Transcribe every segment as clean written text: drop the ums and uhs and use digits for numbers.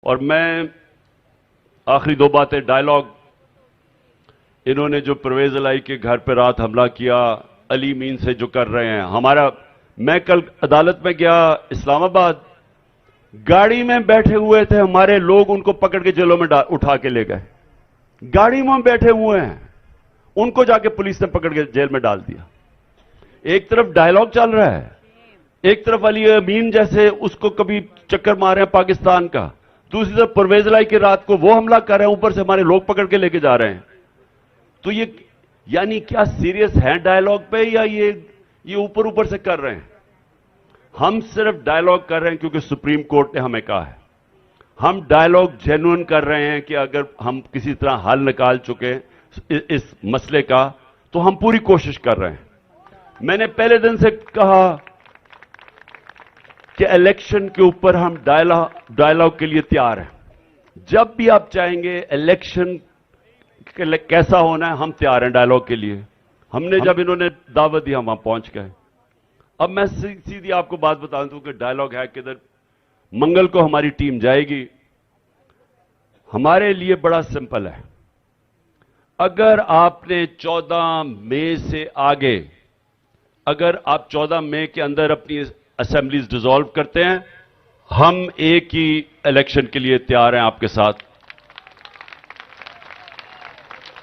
और मैं आखिरी दो बातें, डायलॉग, इन्होंने जो परवेज इलाही के घर पर रात हमला किया, अली मीन से जो कर रहे हैं हमारा, मैं कल अदालत में गया इस्लामाबाद, गाड़ी में बैठे हुए थे हमारे लोग, उनको पकड़ के जेलों में उठा के ले गए। गाड़ी में बैठे हुए हैं, उनको जाके पुलिस ने पकड़ के जेल में डाल दिया। एक तरफ डायलॉग चल रहा है, एक तरफ अली अमीन जैसे उसको कभी चक्कर मारे हैं पाकिस्तान का, दूसरी तरफ परवेज इलाही की रात को वो हमला कर रहे हैं, ऊपर से हमारे लोग पकड़ के लेके जा रहे हैं। तो ये यानी क्या सीरियस है डायलॉग पे, या ये ऊपर ऊपर से कर रहे हैं? हम सिर्फ डायलॉग कर रहे हैं क्योंकि सुप्रीम कोर्ट ने हमें कहा है। हम डायलॉग जेन्युइन कर रहे हैं कि अगर हम किसी तरह हल निकाल चुके इस मसले का, तो हम पूरी कोशिश कर रहे हैं। मैंने पहले दिन से कहा कि इलेक्शन के ऊपर हम डायलॉग के लिए तैयार हैं। जब भी आप चाहेंगे इलेक्शन कैसा होना है, हम तैयार हैं डायलॉग के लिए। हमने जब इन्होंने दावत दी हम वहां पहुंच गए। अब मैं सीधी आपको बात बता दूं कि डायलॉग है किधर। मंगल को हमारी टीम जाएगी। हमारे लिए बड़ा सिंपल है, अगर आपने 14 मई से आगे, अगर आप 14 मई के अंदर अपनी असेंबलीज डिसॉल्व करते हैं, हम एक ही इलेक्शन के लिए तैयार हैं आपके साथ।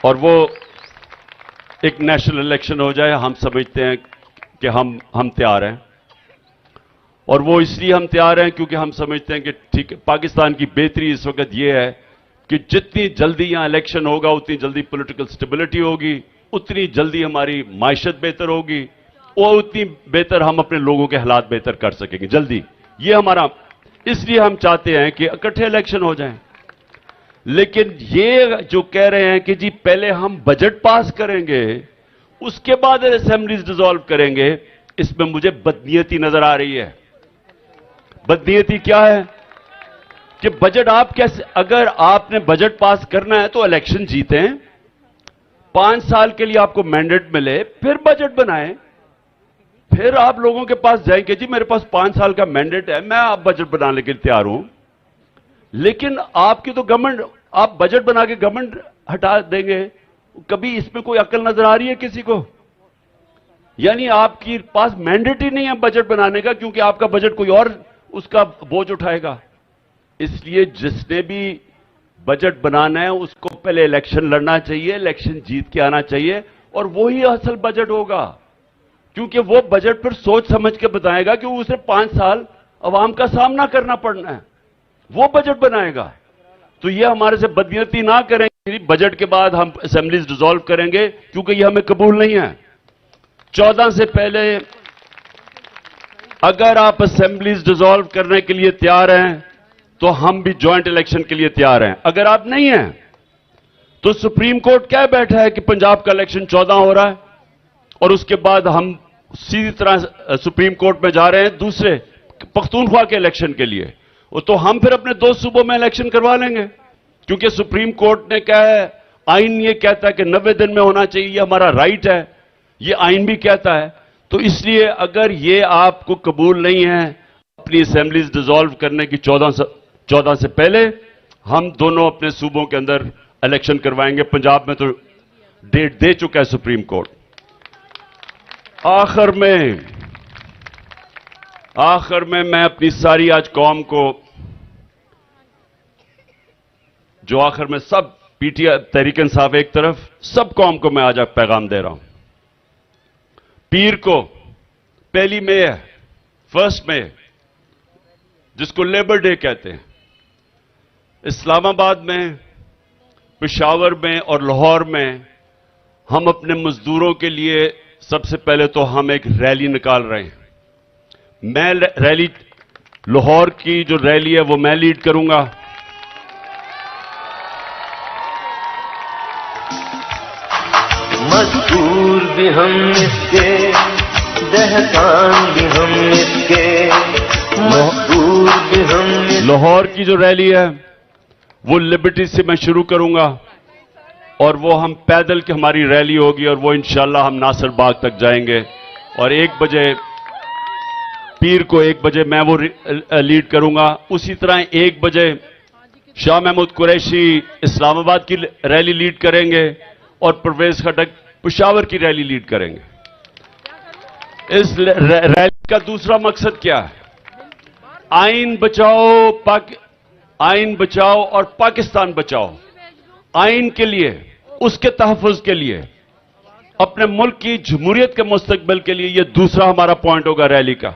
और वो एक नेशनल इलेक्शन हो जाए, हम समझते हैं कि हम तैयार हैं। और वो इसलिए हम तैयार हैं क्योंकि हम समझते हैं कि ठीक है, पाकिस्तान की बेहतरी इस वक्त ये है कि जितनी जल्दी यहां इलेक्शन होगा, उतनी जल्दी पॉलिटिकल स्टेबिलिटी होगी, उतनी जल्दी हमारी मायशत बेहतर होगी, और उतनी बेहतर हम अपने लोगों के हालात बेहतर कर सकेंगे जल्दी। ये हमारा, इसलिए हम चाहते हैं कि इकट्ठे इलेक्शन हो जाएं। लेकिन ये जो कह रहे हैं कि जी पहले हम बजट पास करेंगे, उसके बाद असेंबलीज डिसॉल्व करेंगे, इसमें मुझे बदनीयती नजर आ रही है। बदनीयती क्या है कि बजट आप कैसे, अगर आपने बजट पास करना है तो इलेक्शन जीतें, 5 साल के लिए आपको मैंडेट मिले, फिर बजट बनाएं, फिर आप लोगों के पास जाएंगे जी मेरे पास 5 साल का मैंडेट है, मैं आप बजट बनाने के लिए तैयार हूं। लेकिन आपकी तो गवर्नमेंट, आप बजट बना के गवर्नमेंट हटा देंगे, कभी इसमें कोई अक्ल नजर आ रही है किसी को? यानी आपके पास मैंडेट ही नहीं है बजट बनाने का, क्योंकि आपका बजट कोई और उसका बोझ उठाएगा। इसलिए जिसने भी बजट बनाना है उसको पहले इलेक्शन लड़ना चाहिए, इलेक्शन जीत के आना चाहिए, और वही असल बजट होगा। क्योंकि वो बजट पर सोच समझ के बताएगा कि उसे 5 साल अवाम का सामना करना पड़ना है, वो बजट बनाएगा। तो ये हमारे से बदनीयती ना करेंगे, बजट के बाद हम असेंबलीज डिसॉल्व करेंगे, क्योंकि ये हमें कबूल नहीं है। 14 से पहले अगर आप असेंबलीज डिसॉल्व करने के लिए तैयार हैं, तो हम भी ज्वाइंट इलेक्शन के लिए तैयार हैं। अगर आप नहीं हैं, तो सुप्रीम कोर्ट क्या बैठा है कि पंजाब का इलेक्शन 14 हो रहा है, और उसके बाद हम सीधी तरह सुप्रीम कोर्ट में जा रहे हैं दूसरे पख्तूनख्वा के इलेक्शन के लिए। तो हम फिर अपने 2 सूबों में इलेक्शन करवा लेंगे, क्योंकि सुप्रीम कोर्ट ने क्या है, आइन ये कहता है कि 90 दिन में होना चाहिए, ये हमारा राइट है, ये आइन भी कहता है। तो इसलिए अगर ये आपको कबूल नहीं है अपनी असेंबलीज डिसॉल्व करने की 14 से पहले, हम दोनों अपने सूबों के अंदर इलेक्शन करवाएंगे। पंजाब में तो डेट दे चुका है सुप्रीम कोर्ट। आखिर में मैं अपनी सारी आज कौम को, जो आखिर में सब पीटीआई तहरीक इंसाफ एक तरफ, सब कौम को मैं आज पैगाम दे रहा हूं। पीर को 1 मई है, 1 मई, जिसको लेबर डे कहते हैं, इस्लामाबाद में, पेशावर में और लाहौर में हम अपने मजदूरों के लिए सबसे पहले तो हम एक रैली निकाल रहे हैं। मैं रैली, लाहौर की जो रैली है वो मैं लीड करूंगा। मजदूर भी हम इसके, दहकान भी हम इसके, मजदूर भी हम इसके। लाहौर की जो रैली है वो लिबर्टी से मैं शुरू करूंगा, और वो हम पैदल की हमारी रैली होगी, और वो इंशाल्लाह हम नासिर बाग तक जाएंगे। और 1 बजे पीर को 1 बजे मैं वो लीड करूंगा। उसी तरह 1 बजे शाह महमूद कुरैशी इस्लामाबाद की रैली लीड करेंगे और परवेज खटक पेशावर की रैली लीड करेंगे। इस रैली का दूसरा मकसद क्या है? आइन बचाओ और पाकिस्तान बचाओ। आइन के लिए, उसके तहफ़्फ़ुज़ के लिए, अपने मुल्क की जमहूरियत के मुस्तकबिल के लिए, यह दूसरा हमारा पॉइंट होगा रैली का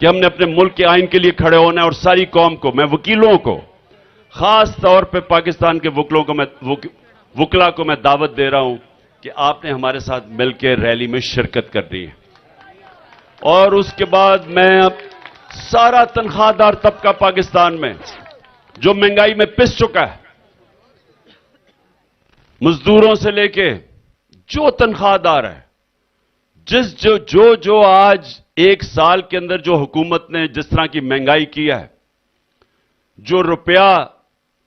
कि हमने अपने मुल्क के आइन के लिए खड़े होना है। और सारी कौम को, मैं वकीलों को, खास तौर पे पाकिस्तान के वकला को मैं दावत दे रहा हूं कि आपने हमारे साथ मिलकर रैली में शिरकत करनी है। और उसके बाद मैं अब सारा तनख्वाहदार तबका पाकिस्तान में जो महंगाई में पिस चुका है, मजदूरों से लेके जो तनख्वाहदार है, जो आज एक साल के अंदर जो हुकूमत ने जिस तरह की महंगाई की है, जो रुपया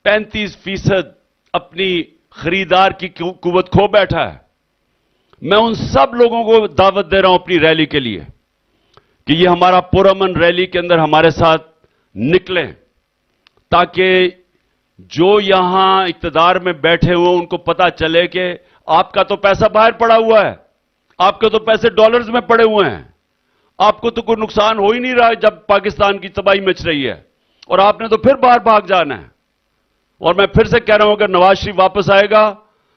35% अपनी खरीदार की कुव्वत खो बैठा है, मैं उन सब लोगों को दावत दे रहा हूं अपनी रैली के लिए कि ये हमारा पुरअमन रैली के अंदर हमारे साथ निकलें, ताकि जो यहां इक्तदार में बैठे हुए उनको पता चले कि आपका तो पैसा बाहर पड़ा हुआ है, आपके तो पैसे डॉलर्स में पड़े हुए हैं, आपको तो कोई नुकसान हो ही नहीं रहा है जब पाकिस्तान की तबाही मच रही है, और आपने तो फिर बाहर भाग जाना है। और मैं फिर से कह रहा हूं, अगर नवाज शरीफ वापस आएगा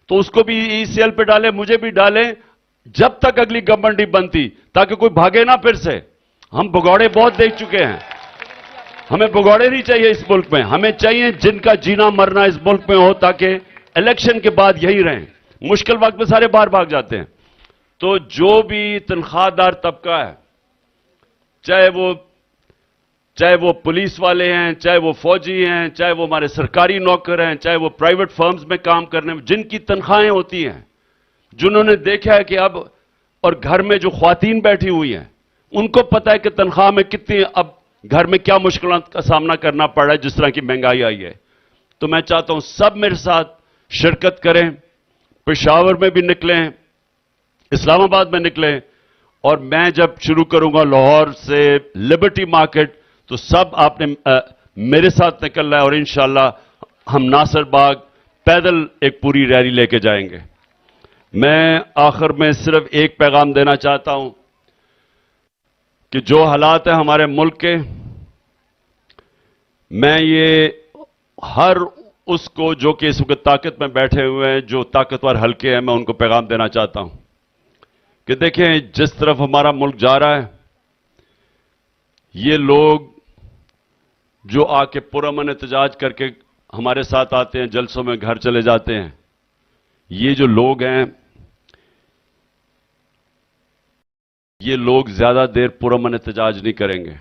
तो उसको भी ईसीएल पे डालें, मुझे भी डालें, जब तक अगली गवर्नमेंट नहीं बनती, ताकि कोई भागे ना फिर से। हम भगौड़े बहुत देख चुके हैं, हमें भगौड़े नहीं चाहिए इस मुल्क में। हमें चाहिए जिनका जीना मरना इस मुल्क में हो, ताकि इलेक्शन के बाद यही रहें। मुश्किल वक्त में सारे बाहर भाग जाते हैं। तो जो भी तनख्वाहदार तबका है, चाहे वो पुलिस वाले हैं, चाहे वो फौजी हैं, चाहे वो हमारे सरकारी नौकर हैं, चाहे वो प्राइवेट फर्म्स में काम करने में जिनकी तनख्वाहें होती हैं, जिन्होंने देखा है कि अब, और घर में जो ख्वातीन बैठी हुई हैं, उनको पता है कि तनख्वाह में कितनी, अब घर में क्या मुश्किलों का सामना करना पड़ रहा है जिस तरह की महंगाई आई है। तो मैं चाहता हूं सब मेरे साथ शिरकत करें, पेशावर में भी निकलें, इस्लामाबाद में निकलें, और मैं जब शुरू करूंगा लाहौर से लिबर्टी मार्केट, तो सब आपने मेरे साथ निकलना है, और इंशाअल्लाह हम नासिर बाग पैदल एक पूरी रैली लेके जाएंगे। मैं आखिर में सिर्फ एक पैगाम देना चाहता हूं कि जो हालात हैं हमारे मुल्क के, मैं ये हर उसको जो कि इस वक्त ताकत में बैठे हुए हैं, जो ताकतवर हल्के हैं, मैं उनको पैगाम देना चाहता हूं कि देखें, जिस तरफ हमारा मुल्क जा रहा है, ये लोग जो आके पुरअमन एहतजाज करके हमारे साथ आते हैं, जलसों में घर चले जाते हैं, ये जो लोग हैं, ये लोग ज्यादा देर पुरअमन एहतजाज नहीं करेंगे।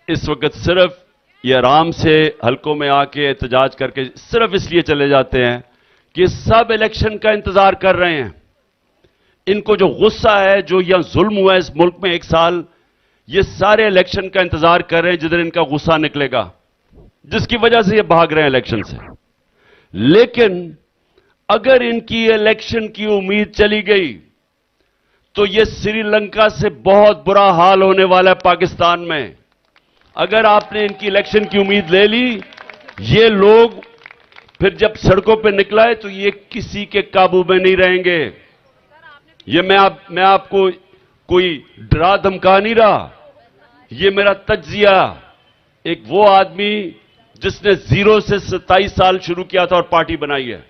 इस वक्त सिर्फ ये आराम से हलकों में आके एहतजाज करके सिर्फ इसलिए चले जाते हैं कि सब इलेक्शन का इंतजार कर रहे हैं। इनको जो गुस्सा है, जो यहां जुल्म हुआ है इस मुल्क में 1 साल, ये सारे इलेक्शन का इंतजार कर रहे हैं जिधर इनका गुस्सा निकलेगा, जिसकी वजह से ये भाग रहे हैं इलेक्शन से। लेकिन अगर इनकी इलेक्शन की उम्मीद चली गई तो ये श्रीलंका से बहुत बुरा हाल होने वाला है पाकिस्तान में। अगर आपने इनकी इलेक्शन की उम्मीद ले ली, ये लोग फिर जब सड़कों पर निकलाए तो ये किसी के काबू में नहीं रहेंगे। ये मैं आपको कोई डरा धमका नहीं रहा, ये मेरा तज्जिया, एक वो आदमी जिसने 0 से 27 साल शुरू किया था और पार्टी बनाई है।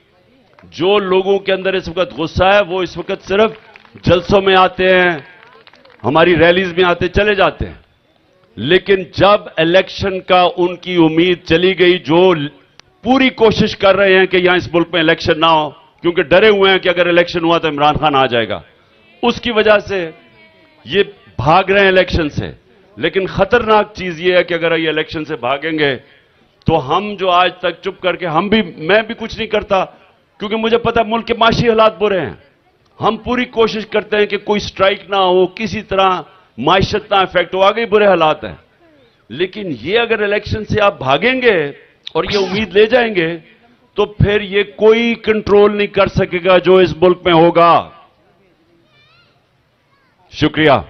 जो लोगों के अंदर इस वक्त गुस्सा है, वो इस वक्त सिर्फ जलसों में आते हैं, हमारी रैलीज में आते चले जाते हैं। लेकिन जब इलेक्शन का उनकी उम्मीद चली गई, जो पूरी कोशिश कर रहे हैं कि यहां इस मुल्क में इलेक्शन ना हो, क्योंकि डरे हुए हैं कि अगर इलेक्शन हुआ तो इमरान खान आ जाएगा, उसकी वजह से ये भाग रहे हैं इलेक्शन से। लेकिन खतरनाक चीज ये है कि अगर ये इलेक्शन से भागेंगे तो हम जो आज तक चुप करके, मैं भी कुछ नहीं करता, क्योंकि मुझे पता है मुल्क के माशी हालात बुरे हैं। हम पूरी कोशिश करते हैं कि कोई स्ट्राइक ना हो, किसी तरह माइशत ना इफेक्ट हो, आगे बुरे हालात हैं। लेकिन ये अगर इलेक्शन से आप भागेंगे और ये उम्मीद ले जाएंगे, तो फिर ये कोई कंट्रोल नहीं कर सकेगा जो इस मुल्क में होगा। शुक्रिया।